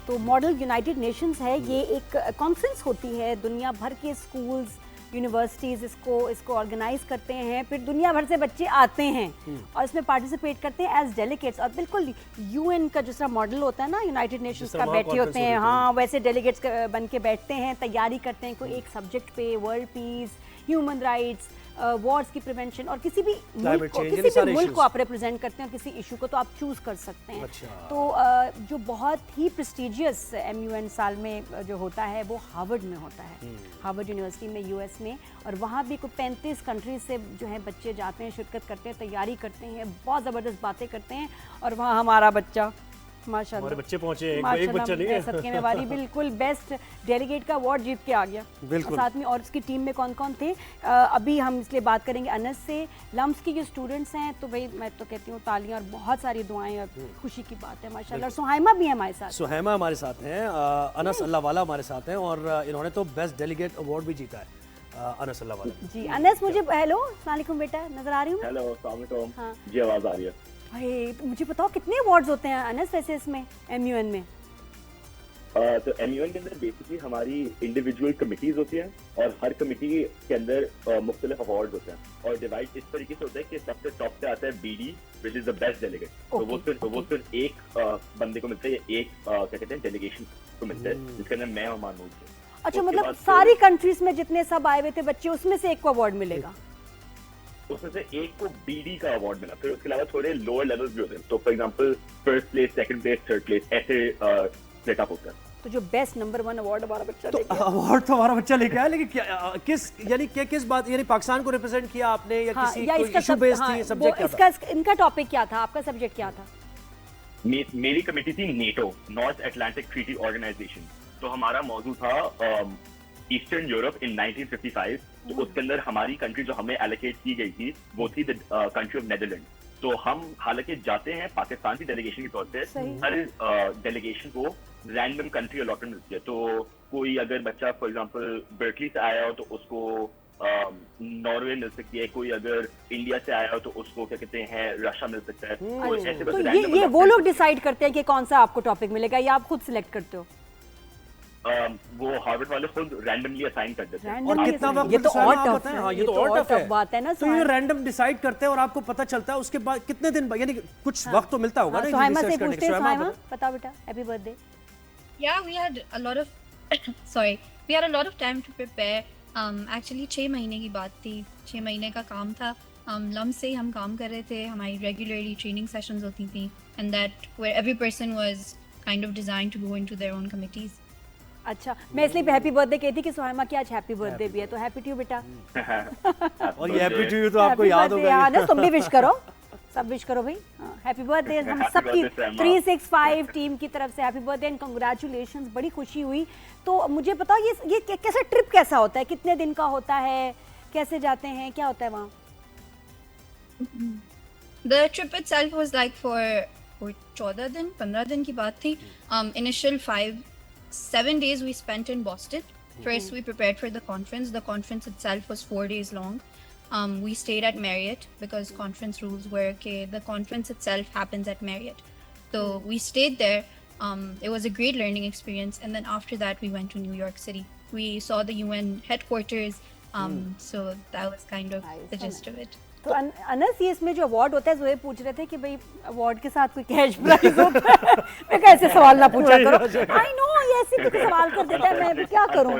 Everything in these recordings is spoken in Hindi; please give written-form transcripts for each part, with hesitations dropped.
तो मॉडल यूनाइटेड नेशंस है, ये एक कॉन्फ्रेंस होती है, दुनिया भर के स्कूल्स यूनिवर्सिटीज़ इसको ऑर्गेनाइज करते हैं, फिर दुनिया भर से बच्चे आते हैं और इसमें पार्टिसिपेट करते हैं एज डेलीगेट्स। और बिल्कुल यूएन का जिस तरह मॉडल होता है ना, यूनाइटेड नेशंस का बैठे होते हैं, हाँ वैसे डेलीगेट्स बन के बैठते हैं, तैयारी करते हैं कोई एक सब्जेक्ट पे, world peace, human rights, Wars की प्रिवेंशन और किसी भी मुल्क को आप रिप्रेजेंट करते हैं और किसी इशू को तो आप चूज कर सकते हैं। तो जो बहुत ही प्रेस्टिजियस MUN साल में जो होता है वो हार्वर्ड में होता है, हार्वर्ड यूनिवर्सिटी में US में, और वहाँ भी कोई 35 कंट्रीज से जो है बच्चे जाते हैं, शिरकत करते हैं, तैयारी करते हैं, बहुत ज़बरदस्त बातें करते हैं। और वहाँ हमारा बच्चा माशाल्लाह, हमारे बच्चे पहुंचे, एक बच्चा नहीं है, सबके में वाली बिल्कुल बेस्ट डेलीगेट का अवार्ड जीत के आ गया बिल्कुल। साथ में और उसकी टीम में कौन कौन थे अभी हम इसलिए बात करेंगे अनस से। लम्स की जो स्टूडेंट्स हैं तो भाई मैं तो कहती हूँ तालियां और बहुत सारी दुआएं और खुशी की बात है माशाल्लाह। सुहाइमा भी है हमारे साथ, सुहाइमा हमारे साथ हैं, अनस अल्लाह वाला हमारे साथ हैं और इन्होंने तो बेस्ट डेलीगेट अवार्ड भी जीता है। अनस अल्लाह वाला जी। अनस मुझे हेलो अस्सलाम वालेकुम बेटा, नजर आ रही हूँ? हेलो अस्सलाम वालेकुम, जी आवाज आ रही है भाई? तो मुझे बताओ कितने अवार्ड्स होते हैं अनस वैसे इसमें MUN में? तो MUN के अंदर बेसिकली हमारी इंडिविजुअल कमिटीज होती हैं और हर कमिटी के अंदर मुख्तलिफ अवार्ड होते हैं और डिवाइड इस तरीके से होता है कि सबसे टॉप पे आता है BD which is the best delegate. तो वो सिर्फ एक बंदे को मिलता है, एक क्या कहते हैं डेलीगेशन को मिलता है, जिसके अंदर मैं और मानूद थे। अच्छा, मतलब सारी कंट्रीज में जितने सब आए हुए थे बच्चे, उसमें से एक को अवार्ड मिलेगा? उसमें से एक को BD का अवार्ड मिला, फिर उसके अलावा थोड़े लोअर लेवल्स भी होते हैं। तो for example first place, second place, third place ऐसे सेट अप होता है। तो जो बेस्ट नंबर 1 अवार्ड हमारा बच्चा तो अवार्ड तो हमारा बच्चा लेके आया, लेकिन किस बात, यानी पाकिस्तान को रिप्रेजेंट किया आपने या किसी कोई इशू बेस्ड थी? सब्जेक्ट क्या था इनका? टॉपिक क्या था? आपका सब्जेक्ट क्या था? मेरी कमेटी थी NATO, North Atlantic Treaty Organization. तो हमारा मौजू था ईस्टर्न यूरोप इन 1955। तो उसके अंदर हमारी कंट्री जो हमें एलोकेट की गई थी वो थी द कंट्री ऑफ नेदरलैंड। तो हम हालांकि जाते हैं पाकिस्तान की डेलीगेशन के तौर पे, हर डेलीगेशन को रैंडम कंट्री अलॉटमेंट मिलती है। तो कोई अगर बच्चा फॉर एग्जांपल बर्कली से आया हो तो उसको नॉर्वे मिल सकती है, कोई अगर इंडिया से आया हो तो उसको क्या कहते हैं रशिया मिल सकता है। तो ये वो लोग डिसाइड करते हैं कि कौन सा आपको टॉपिक मिलेगा या आप खुद सिलेक्ट करते हो? वो हार्वर्ड वाले खुद रैंडमली असाइन कर देते हैं। और कितना वक्त? ये तो और टफ है। हाँ, ये तो और टफ बात है ना। तो ये रैंडम डिसाइड करते हैं और आपको पता चलता है उसके बाद कितने दिन, यानी कुछ वक्त तो मिलता होगा ना सुहाइमा से पूछते हैं। सुहाइमा बताओ बेटा, happy birthday. Yeah, we had a lot of we had a lot of time to prepare. Actually 6 महीने की बात थी, 6 महीने का काम था। लम से हम काम कर रहे थे, हमारी रेगुलरली ट्रेनिंग सेशंस होती थी and that where every person was kind of designed to go into their own committees. अच्छा, मैं इसलिए हैप्पी बर्थडे कहती कि सुहाइमा की आज हैप्पी बर्थडे भी है, तो हैप्पी टू यू बेटा। और ये हैप्पी टू यू तो आपको याद होगा ना, तुम भी विश करो, सब विश करो भाई। हैप्पी बर्थडे हम सबकी 365 टीम की तरफ से हैप्पी बर्थडे एंड कांग्रेचुलेशंस। बड़ी खुशी हुई। तो मुझे बताओ ये कैसा ट्रिप कैसा होता है, कितने दिन का होता है, कैसे जाते हैं, क्या होता है वहाँ? The trip itself was like for 14 दिन 15 दिन की बात थी। Initial 7 days we spent in Boston. First we prepared for the conference. The conference itself was 4 days long. We stayed at Marriott because conference rules were okay. The conference itself happens at Marriott. So we stayed there. It was a great learning experience. And then after that, we went to New York City. We saw the UN headquarters. So that was kind of the gist of it. तो अनस, ये इसमें जो अवार्ड होता है, जोहेब पूछ रहे थे कि भाई अवार्ड के साथ कोई कैश प्राइज होता है? मैं कैसे सवाल ना पूछा करो। आई नो ये ऐसे भी सवाल कर देता है, मैं क्या करूं?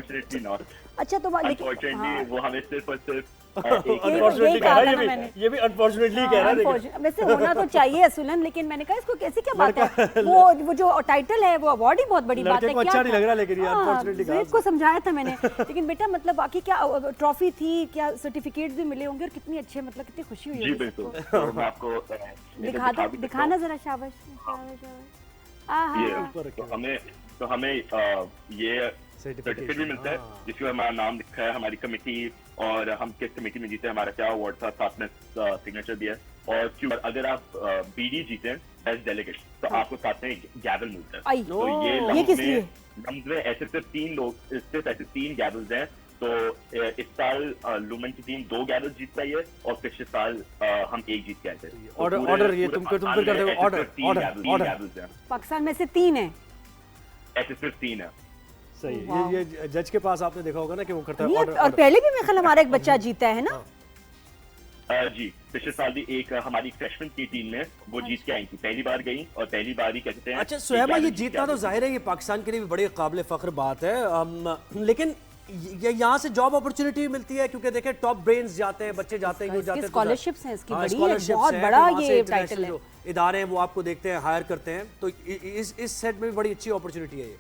अच्छा तो अनफॉर्चुनेटली वो हमें सिर्फ और सिर्फ अनफॉर्चुनेटली कह रहा है, ये भी अनफॉर्चुनेटली कह रहा है। वैसे होना तो चाहिए असलन, लेकिन मैंने कहा इसको कैसी क्या बात है, वो जो टाइटल है वो अवार्ड ही बहुत बड़ी बात है। अच्छा नहीं लग रहा, लेकिन ये अनफॉर्चुनेटली कहा। इसको समझाया था मैंने, लेकिन बेटा मतलब बाकी क्या ट्रॉफी थी, क्या सर्टिफिकेट्स भी मिले होंगे और कितनी अच्छे, मतलब कितनी खुशी हुई। जी बिल्कुल, मैं आपको दिखाना जरा, शाबाश। तो हमें ये सर्टिफिकेट भी मिलता है जिसमें हमारा नाम लिखा है, हमारी कमेटी और हम किस कमेटी में जीते, हमारा क्या अवार्ड था, साथ में सिग्नेचर भी है। और क्यों अगर आप BD जीते हैं एज डेलीगेट तो आपको साथ में गैवल मिलता है। तो ये किस लिए? लम्स में ऐसे सिर्फ 3 लोग, सिर्फ ऐसे 3 गैवल्स हैं। तो इस साल लुमन की टीम 2 गैवल्स जीत पाई है और पिछले साल हम 1 जीत के आए थे। ऑर्डर ये तुम कर दो, ऑर्डर पाकिस्तान में से 3 है एसिस्टेंट सीन है। सही है। ये जज के पास आपने देखा होगा ना कि वो करता है और पहले भी मेरे ख्याल हमारा एक बच्चा जीता है ना। जी, पिछले साल भी एक हमारी फ्रेशमैन की टीम में वो जीत के आई थी, पहली बार गई और पहली बार ही कहते हैं। अच्छा सुहैमा, ये जीतना तो जाहिर है ये पाकिस्तान के लिए भी बड़ी काबिल फख्र बात है, लेकिन ये यहाँ से जॉब अपॉर्चुनिटी मिलती है क्योंकि देखें टॉप ब्रेन्स जाते हैं, बच्चे जाते हैं, जाते हैं, स्कॉलरशिप्स हैं इसकी बड़ी है, बहुत बड़ा ये टाइटल है। इदारे हैं वो आपको देखते हैं, हायर करते हैं, तो इस सेट में भी बड़ी अच्छी अपॉर्चुनिटी है ये।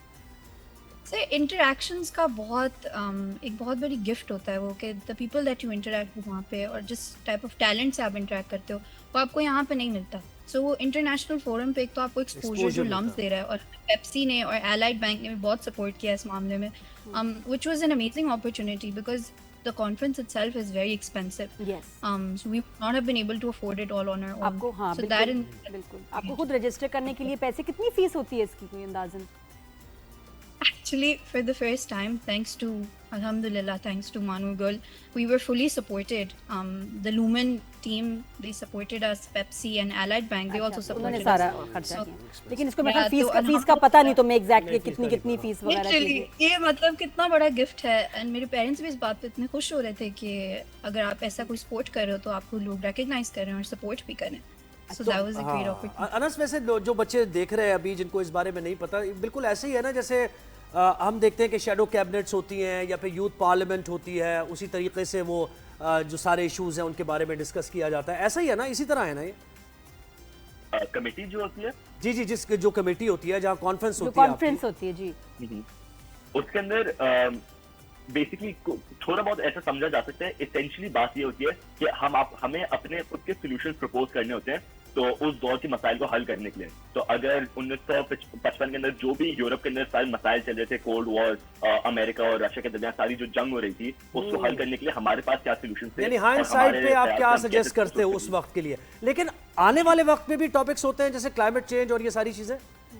से इंटरेक्शंस का एक बहुत बड़ी गिफ्ट होता है वो, कि the people that you interact वहाँ पे और जिस टाइप ऑफ टैलेंट से आप इंटरेक्ट करते हो वो आपको यहाँ पे नहीं मिलता। सो वो इंटरनेशनल फोरम पे एक तो आपको एक्सपोजर जो लम्स दे रहा है, और पेप्सी ने और एलाइड बैंक ने भी बहुत सपोर्ट किया इस मामले में, which was an amazing opportunity because the conference itself is very expensive. Yes. So we would not have been able to afford it all on our own. आपको हाँ so बिल्कुल आपको खुद रजिस्टर करने के लिए पैसे, कितनी फीस होती है इसकी कोई अंदाजन? Actually, for the first time, thanks to Alhamdulillah, thanks to Manu Girl, we were fully supported. The Lumen team, they supported us. Pepsi and Allied Bank, they also supported us. सारा खर्चा किया, लेकिन इसको मेरे फीस का पता नहीं तो मैं एग्जैक्टली कितनी फीस वगैरह Literally, ये मतलब कितना बड़ा गिफ्ट है, एंड मेरे पेरेंट्स भी इस बात पे इतने खुश हो रहे थे कि अगर आप ऐसा कोई सपोर्ट कर रहे हो तो आपको लोग रिकॉग्नाइज कर रहे हैं और सपोर्ट भी करें। So that was a great opportunity. Anas, वैसे जो बच्चे देख रहे हैं अभी जिनको इस बारे में नहीं पता, बिल्कुल ऐसे ही है ना जैसे हम देखते हैं कि शैडो कैबिनेट्स होती हैं या फिर यूथ पार्लियामेंट होती है, उसी तरीके से वो जो सारे इश्यूज हैं उनके बारे में डिस्कस किया जाता है, ऐसा ही है ना, इसी तरह है ना ये कमेटी जो होती है? जी जो कमेटी होती है, जहाँ कॉन्फ्रेंस होती है जी, उसके अंदर बेसिकली थोड़ा बहुत ऐसा समझा जा सकता है। एसेंशियली बात ये होती है कि हमें अपने खुद के सॉल्यूशंस प्रपोज करने होते हैं, तो उस दौर के मसाइल को हल करने के लिए। तो अगर 1955 के अंदर जो भी यूरोप के अंदर सारे मसाइल चल रहे थे, कोल्ड वॉर, अमेरिका और रशिया के दरमियान सारी जो जंग हो रही थी, उसको हल करने के लिए हमारे पास क्या सॉल्यूशन थे, यानी हाइंडसाइट पे आप क्या सजेस्ट करते हो उस वक्त के लिए। लेकिन आने वाले वक्त में भी टॉपिक्स होते हैं जैसे क्लाइमेट चेंज और ये सारी चीजें।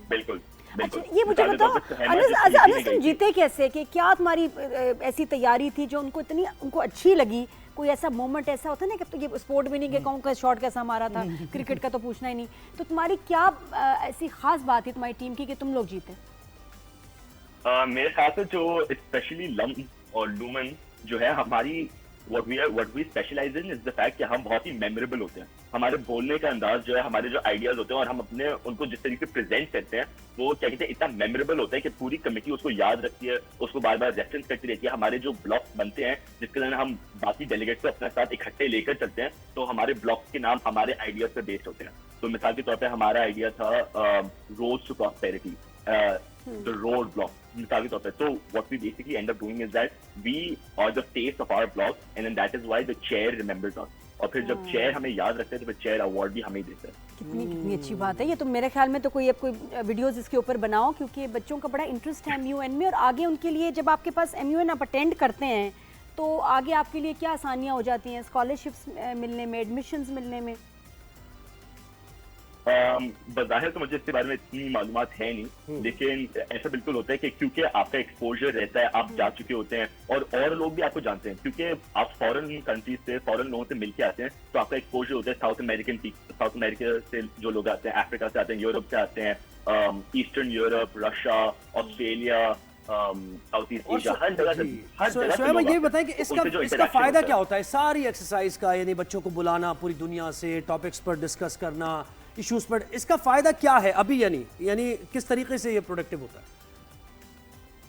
बिल्कुल। अच्छा, ये मुझे बताओ अनस, तुम जीते कैसे, कि क्या तुम्हारी ऐसी तैयारी थी जो उनको अच्छी लगी? कोई ऐसा मोमेंट ऐसा होता है ना कि तो ये स्पोर्ट भी नहीं कि कौन का शॉट कैसा मारा था, क्रिकेट का तो पूछना ही नहीं, तो तुम्हारी क्या ऐसी खास बात थी तुम्हारी टीम की कि तुम लोग जीते? मेरे ख्याल से जो स्पेशली लम और लूमन जो है हमारी what we specialize in is the fact कि हम बहुत ही मेमोरेबल होते हैं। हमारे बोलने का अंदाज जो है, हमारे जो आइडियाज होते हैं और हम अपने उनको जिस तरीके से प्रेजेंट करते हैं, वो क्या कहते हैं इतना मेमोरेबल होता है कि पूरी कमेटी उसको याद रखती है, उसको बार बार रेफरेंस करती रहती है। हमारे जो ब्लॉक्स बनते हैं जिसके अंदर हम बाकी डेलीगेट्स को अपने साथ इकट्ठे लेकर चलते हैं, तो हमारे ब्लॉक्स के नाम हमारे आइडियाज पर बेस्ड होते हैं। तो मिसाल के तौर पर हमारा आइडिया था road to prosperity, the road block, मिसाल के तौर पे। So what we basically end up doing is that we are the face of our block, and then that is why the chair remembers us. और फिर जब चेयर हमें याद रखते हैं तो फिर चेयर अवार्ड भी हमें देते हैं। कितनी अच्छी बात है ये। तो मेरे ख्याल में तो कोई वीडियोस इसके ऊपर बनाओ, क्योंकि बच्चों का बड़ा इंटरेस्ट है MUN में, और आगे उनके लिए जब आपके पास MUN आप अटेंड करते हैं तो आगे आपके लिए क्या आसानियाँ हो जाती हैं स्कॉलरशिप्स मिलने में, एडमिशन्स मिलने में? बज़ाहिर तो मुझे इसके बारे में इतनी मालूमात है नहीं, लेकिन ऐसा बिल्कुल होता है कि क्योंकि आपका एक्सपोजर रहता है, आप जा चुके होते हैं और लोग भी आपको जानते हैं, क्योंकि आप फॉरेन कंट्रीज से, फॉरेन लोगों से मिलके आते हैं, तो आपका एक्सपोजर होता है साउथ अमेरिका से जो लोग आते हैं, अफ्रीका से आते हैं, यूरोप से आते हैं, Eastern Europe, Russia, Australia, South East Asia, हर जगह। ये बताएं कि इसका फायदा क्या होता है सारी एक्सरसाइज का, यानी बच्चों को बुलाना पूरी दुनिया से, टॉपिक्स पर डिस्कस करना, इश्यूज पर, इसका फायदा क्या है अभी, यानी किस तरीके से ये प्रोडक्टिव होता है?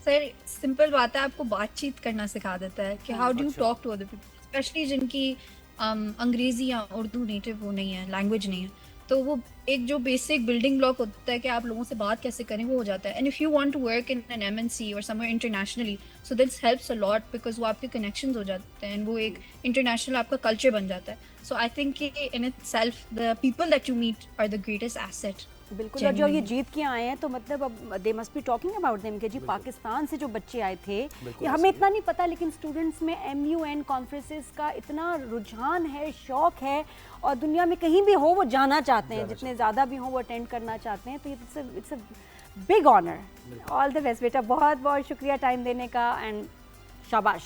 सर सिंपल बात है, आपको बातचीत करना सिखा देता है कि how do you talk to other people, specially जिनकी अंग्रेजी या उर्दू नेटिव वो नहीं है, लैंग्वेज नहीं है, तो वो एक जो बेसिक बिल्डिंग ब्लॉक होता है कि आप लोगों से बात कैसे करें, वो हो जाता है। And if you want to work in an MNC और somewhere internationally, so this helps a lot because वो आपके कनेक्शंस हो जाते हैं, वो एक इंटरनेशनल आपका कल्चर बन जाता है। So I think in itself the people that you meet are the greatest asset. बिल्कुल, और जो ये जीत के आए हैं तो मतलब अब they must be talking about them कि जी पाकिस्तान से जो बच्चे आए थे, ये हमें इतना नहीं पता, लेकिन स्टूडेंट्स में MUN कॉन्फ्रेंसेस का इतना रुझान है, शौक है, और दुनिया में कहीं भी हो वो जाना चाहते हैं, जितने ज़्यादा भी हो वो अटेंड करना चाहते हैं, तो it's a big honour. All the best बेटा, बहुत बहुत शुक्रिया टाइम देने का, एंड शाबाश।